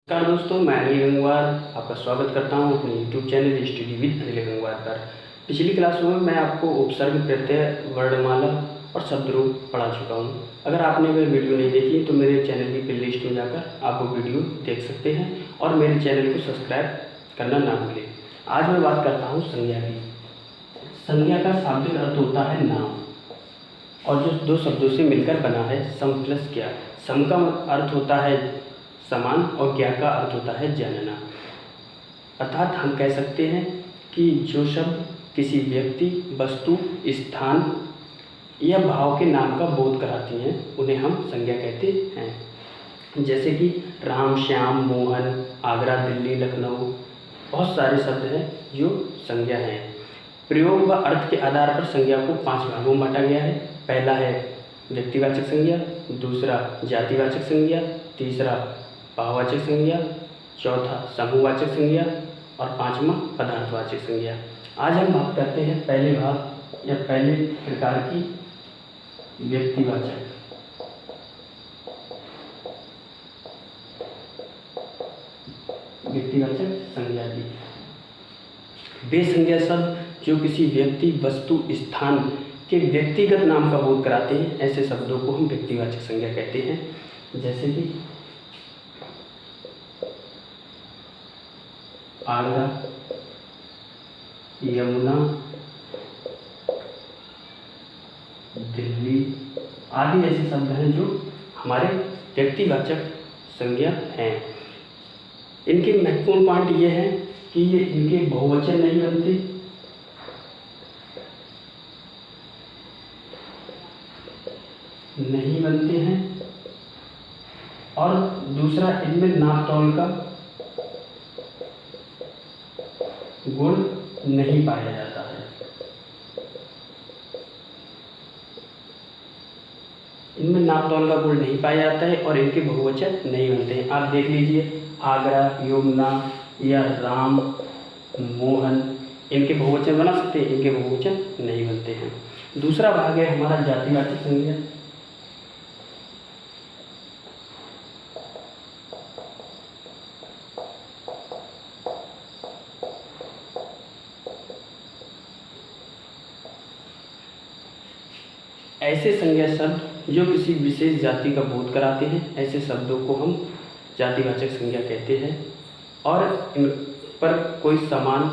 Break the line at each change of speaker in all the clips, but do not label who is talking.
नमस्कार दोस्तों, मैं अनिल गंगवार आपका स्वागत करता हूं अपने YouTube channel study with Anil Gangwar पर। पिछली क्लासों में मैं आपको उपसर्ग, प्रत्यय, वर्णमाला और शब्द रूप पढ़ा चुका हूं। अगर आपने वह वीडियो नहीं देखी तो मेरे चैनल की प्लेलिस्ट में जाकर आप वो वीडियो देख सकते हैं और मेरे चैनल को सब्सक्राइब करना ना भूलें। आज मैं बात करता हूँ संज्ञा की। संज्ञा का शाब्दिक अर्थ होता है नाम, और जो दो शब्दों से मिलकर बना है सम प्लस ज्ञा। सम का अर्थ होता है समान और ज्ञा का अर्थ होता है जानना। अर्थात हम कह सकते हैं कि जो शब्द किसी व्यक्ति, वस्तु, स्थान या भाव के नाम का बोध कराती हैं उन्हें हम संज्ञा कहते हैं। जैसे कि राम, श्याम, मोहन, आगरा, दिल्ली, लखनऊ, बहुत सारे शब्द हैं जो संज्ञा हैं। प्रयोग व अर्थ के आधार पर संज्ञा को 5 भागों में बांटा गया है। पहला है व्यक्तिवाचक संज्ञा, दूसरा जातिवाचक संज्ञा, तीसरा भाववाचक संज्ञा, चौथा समूहवाचक संज्ञा और पांचवा पदार्थवाचक संज्ञा। आज हम बात करते हैं पहले भाग या पहले प्रकार की व्यक्तिवाचक संज्ञा की। वे संज्ञा शब्द जो किसी व्यक्ति, वस्तु, स्थान के व्यक्तिगत नाम का बोध कराते हैं, ऐसे शब्दों को हम व्यक्तिवाचक संज्ञा कहते हैं। जैसे कि आगरा, यमुना, दिल्ली आदि ऐसे शब्द हैं जो हमारे व्यक्तिवाचक संज्ञा हैं। इनके महत्वपूर्ण पॉइंट ये हैं कि ये इनके बहुवचन नहीं बनते हैं और दूसरा इनमें नाप तौल का गुण नहीं पाया जाता है। इनमें नाप तौल का गुण नहीं पाया जाता है और इनके बहुवचन नहीं बनते हैं। आप देख लीजिए, आगरा, यमुना या राम, मोहन, इनके बहुवचन बना सकते हैं, इनके बहुवचन नहीं बनते हैं। दूसरा भाग है हमारा जातिवाचक संज्ञा। ऐसे संज्ञा शब्द जो किसी विशेष जाति का बोध कराते हैं, ऐसे शब्दों को हम जातिवाचक संज्ञा कहते हैं और इन पर कोई समान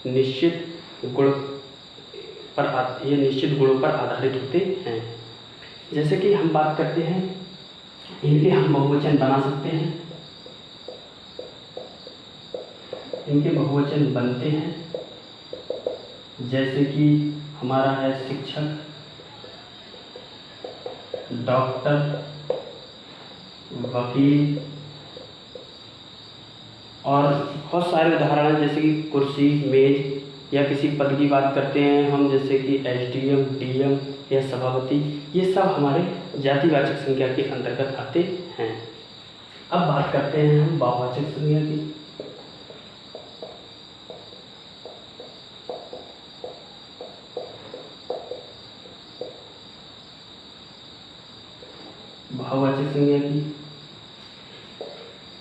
निश्चित गुण पर या निश्चित गुणों पर आधारित होते हैं। जैसे कि हम बात करते हैं, इनके हम बहुवचन बना सकते हैं, इनके बहुवचन बनते हैं। जैसे कि हमारा है शिक्षक, डॉक्टर, वकील और बहुत सारे उदाहरण जैसे कि कुर्सी, मेज, या किसी पद की बात करते हैं हम, जैसे कि एसडीएम, डीएम या सभापति। ये सब हमारे जातिवाचक संज्ञा के अंतर्गत आते हैं। अब बात करते हैं हम भाववाचक संज्ञा की। भाववाचक संज्ञा की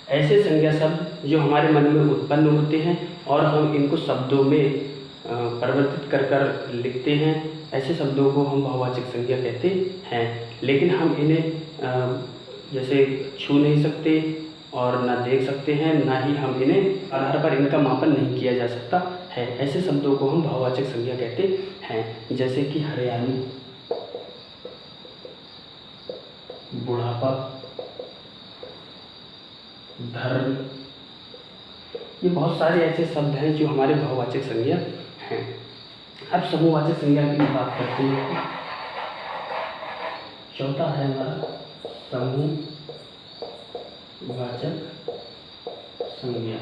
ऐसे संज्ञा शब्द जो हमारे मन में उत्पन्न होते हैं और हम इनको शब्दों में परिवर्तित कर कर लिखते हैं, ऐसे शब्दों को हम भाववाचक संज्ञा कहते हैं। लेकिन हम इन्हें जैसे छू नहीं सकते और ना देख सकते हैं, ना ही हम इन्हें आधार पर इनका मापन नहीं किया जा सकता है। ऐसे शब्दों को हम भाववाचक संज्ञा कहते हैं। जैसे कि हरियाली, बुढ़ापा, धर्म, ये बहुत सारे ऐसे शब्द हैं जो हमारे भाववाचक संज्ञा हैं। अब समूहवाचक संज्ञा की बात करते हैं। चौथा है हमारा समूहवाचक संज्ञा।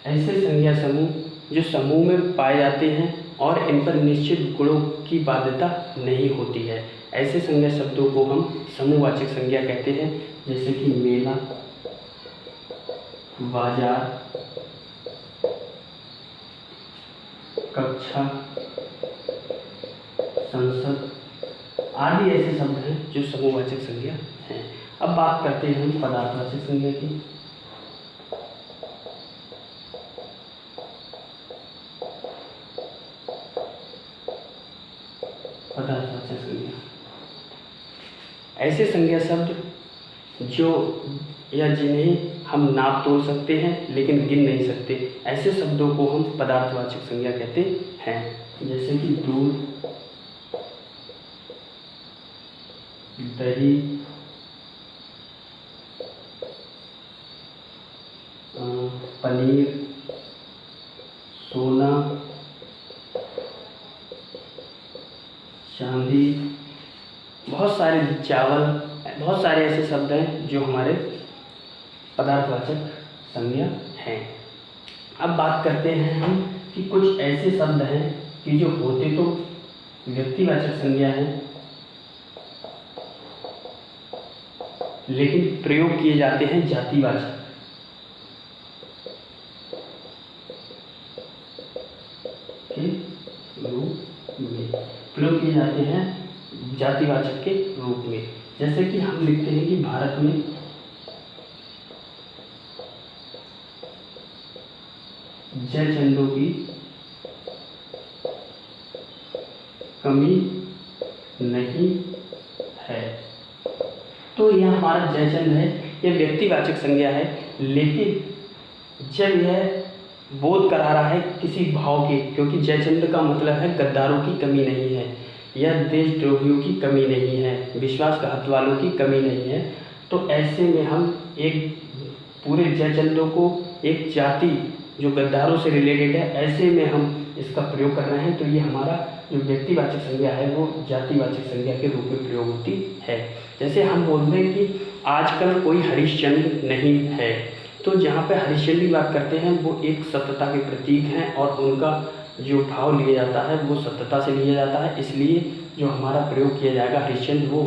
ऐसे संज्ञा समूह जो समूह में पाए जाते हैं और इन पर निश्चित गुणों की बाध्यता नहीं होती है, ऐसे संज्ञा शब्दों को हम समूहवाचक संज्ञा कहते हैं। जैसे कि मेला, बाजार, कक्षा, संसद आदि ऐसे शब्द हैं जो समूहवाचक संज्ञा हैं। अब बात करते हैं हम पदार्थवाचक संज्ञा की। पदार्थवाचक संज्ञा ऐसे संज्ञा शब्द जो या जिन्हें हम नाप तोल सकते हैं लेकिन गिन नहीं सकते, ऐसे शब्दों को हम पदार्थवाचक संज्ञा कहते हैं। जैसे कि दूध, दही, पनीर, सोना, चांदी, बहुत सारे चावल, बहुत सारे ऐसे शब्द हैं जो हमारे पदार्थवाचक संज्ञा हैं। अब बात करते हैं हम कि कुछ ऐसे शब्द हैं कि जो होते तो व्यक्तिवाचक संज्ञा हैं लेकिन प्रयोग किए जाते हैं जातिवाचक के रूप में, प्रयोग किए जाते हैं जातिवाचक के रूप में। जैसे कि हम लिखते हैं कि भारत में जयचंदों की कमी नहीं है। तो यह हमारा जयचंद है, यह व्यक्तिवाचक संज्ञा है, लेकिन जब यह बोध करा रहा है किसी भाव के, क्योंकि जयचंद का मतलब है गद्दारों की कमी नहीं है, यह देशद्रोहियों की कमी नहीं है, विश्वासघात वालों की कमी नहीं है। तो ऐसे में हम एक पूरे जयचंदों को एक जाति जो गद्दारों से रिलेटेड है, ऐसे में हम इसका प्रयोग कर रहे हैं। तो ये हमारा जो व्यक्तिवाचक संज्ञा है वो जातिवाचक संज्ञा के रूप में प्रयोग होती है। जैसे हम बोलते हैं कि आजकल कोई हरिश्चंद्र नहीं है, तो जहाँ पे हरिश्चंद्र की बात करते हैं वो एक सत्यता के प्रतीक हैं और उनका जो भाव लिया जाता है वो सत्यता से लिया जाता है, इसलिए जो हमारा प्रयोग किया जाएगा हरिश्चंद्र वो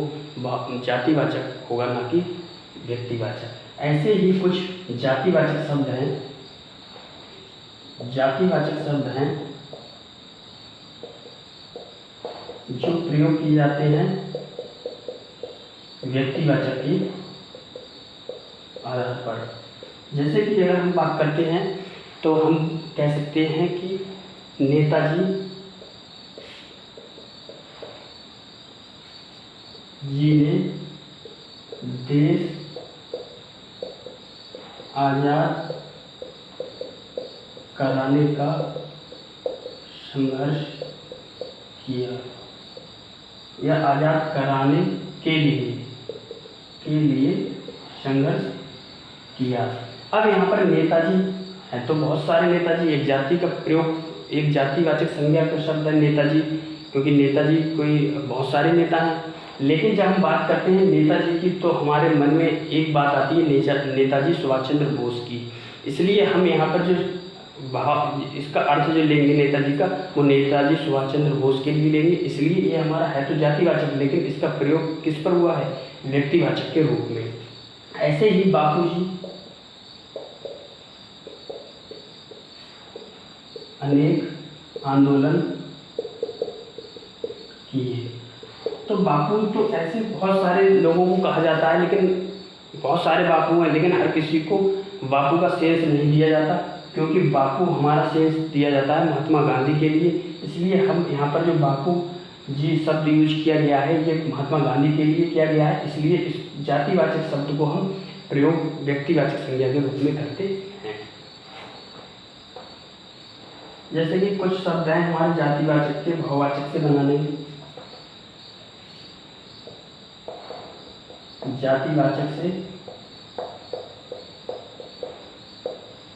जातिवाचक होगा, ना कि व्यक्तिवाचक। ऐसे ही कुछ जातिवाचक शब्द हैं, जातिवाचक शब्द हैं जो प्रयोग किए जाते हैं व्यक्तिवाचक के आधार पर। जैसे कि अगर हम बात करते हैं तो हम कह सकते हैं कि नेताजी जी ने देश आजाद कराने का संघर्ष किया, या आजाद कराने के लिए संघर्ष किया। अब यहाँ पर नेताजी है तो बहुत सारे नेताजी, एक जाति का प्रयोग, एक जातिवाचक संज्ञा का शब्द है नेताजी, क्योंकि नेताजी कोई बहुत सारे नेता हैं। लेकिन जब हम बात करते हैं नेताजी की तो हमारे मन में एक बात आती है नेताजी सुभाष चंद्र बोस की, इसलिए हम यहाँ पर जो भाव इसका अर्थ जो लेंगे नेताजी का वो नेताजी सुभाष चंद्र बोस के लिए लेंगे, इसलिए ये हमारा है तो जातिवाचक, लेकिन इसका प्रयोग किस पर हुआ है, व्यक्तिवाचक के रूप में। ऐसे ही बापूजी अनेक आंदोलन किए। तो बापू तो ऐसे बहुत सारे लोगों को कहा जाता है, लेकिन बहुत सारे बापू हैं, लेकिन हर किसी को बापू का सेंस नहीं दिया जाता, क्योंकि बापू हमारा सेंस दिया जाता है महात्मा गांधी के लिए। इसलिए हम यहाँ पर जो बापू जी शब्द यूज किया गया है ये महात्मा गांधी के लिए किया गया है, इसलिए इस जातिवाचक शब्द को हम प्रयोग व्यक्तिवाचक संज्ञा के रूप में करते हैं। जैसे कि कुछ शब्द हैं हमारे जातिवाचक के भाववाचक से बनाने में, जातिवाचक से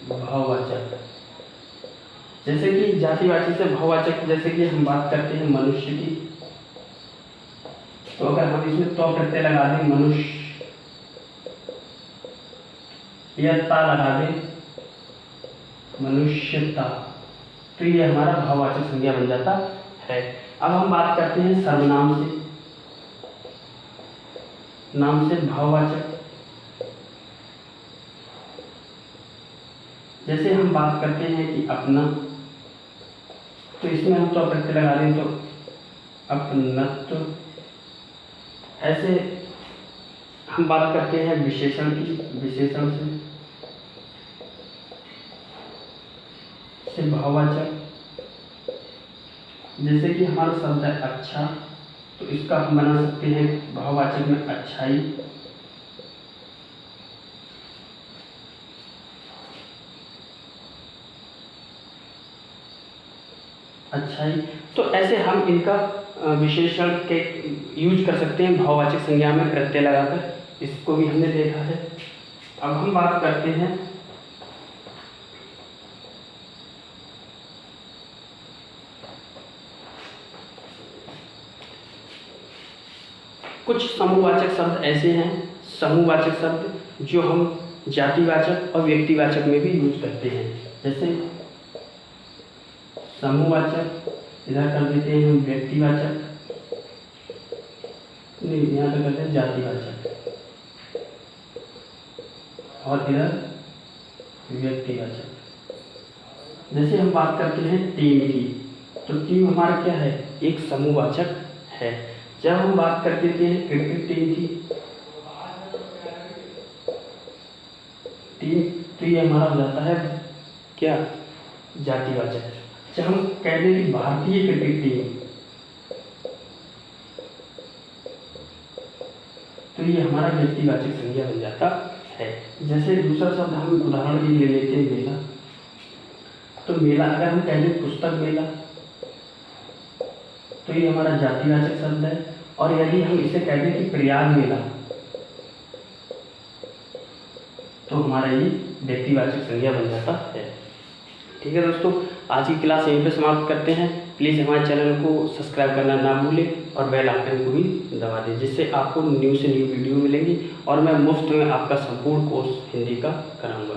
भाववाचक। जैसे कि जातिवाचक से भाववाचक, जैसे कि हम बात करते हैं मनुष्य की, तो अगर हम इसमें तो प्रत्यय लगा दें मनुष्य, या ता लगा दें मनुष्यता, तो ये हमारा भाववाचक संज्ञा बन जाता है। अब हम बात करते हैं सर्वनाम से, नाम से भाववाचक। जैसे हम बात करते हैं कि अपना, तो इसमें हम तो प्रत्यय लगा दें तो अपनत्व, ऐसे हम बात करते हैं विशेषण की। विशेषण से भाववाचक, जैसे कि हमारा शब्द है अच्छा, तो इसका हम बना सकते हैं भाववाचक में अच्छाई। अच्छाई, तो ऐसे हम इनका विशेषण के यूज कर सकते हैं भाववाचक संज्ञा में प्रत्यय लगाकर। इसको भी हमने देखा है। अब हम बात करते हैं कुछ समूहवाचक शब्द ऐसे हैं, समूहवाचक शब्द जो हम जातिवाचक और व्यक्तिवाचक में भी यूज करते हैं। जैसे समूहवाचक, इधर कर देते हैं हम व्यक्तिवाचक, नहीं यहाँ पे करते हैं जातिवाचक, और इधर व्यक्तिवाचक। जैसे हम बात करते हैं टीम की, तो टीम हमारा क्या है, एक समूहवाचक है। जब हम बात करते हैं क्रिकेट टीम की, टीम, तो ये हमारा हो जाता है क्या, जातिवाचक। जब हम कहते हैं कि भारतीय क्रिकेट टीम, तो ये हमारा व्यक्तिवाचक संज्ञा बन जाता है। जैसे दूसरा शब्द हम उदाहरण के लिए लेते हैं मेला, तो मेला अगर हम कहते हैं पुस्तक मेला, तो ये हमारा जातिवाचक शब्द है। और यदि हम इसे कहते हैं कि प्रयाग मेला, तो हमारा ये व्यक्तिवाचक संज्ञा बन जाता है। ठीक है दोस्तों, आज की क्लास यहीं पे समाप्त करते हैं। प्लीज़ हमारे चैनल को सब्सक्राइब करना ना भूलें और बेल आइकन को भी दबा दें, जिससे आपको न्यू से न्यू वीडियो मिलेंगी और मैं मुफ्त में आपका संपूर्ण कोर्स हिंदी का कराऊंगा।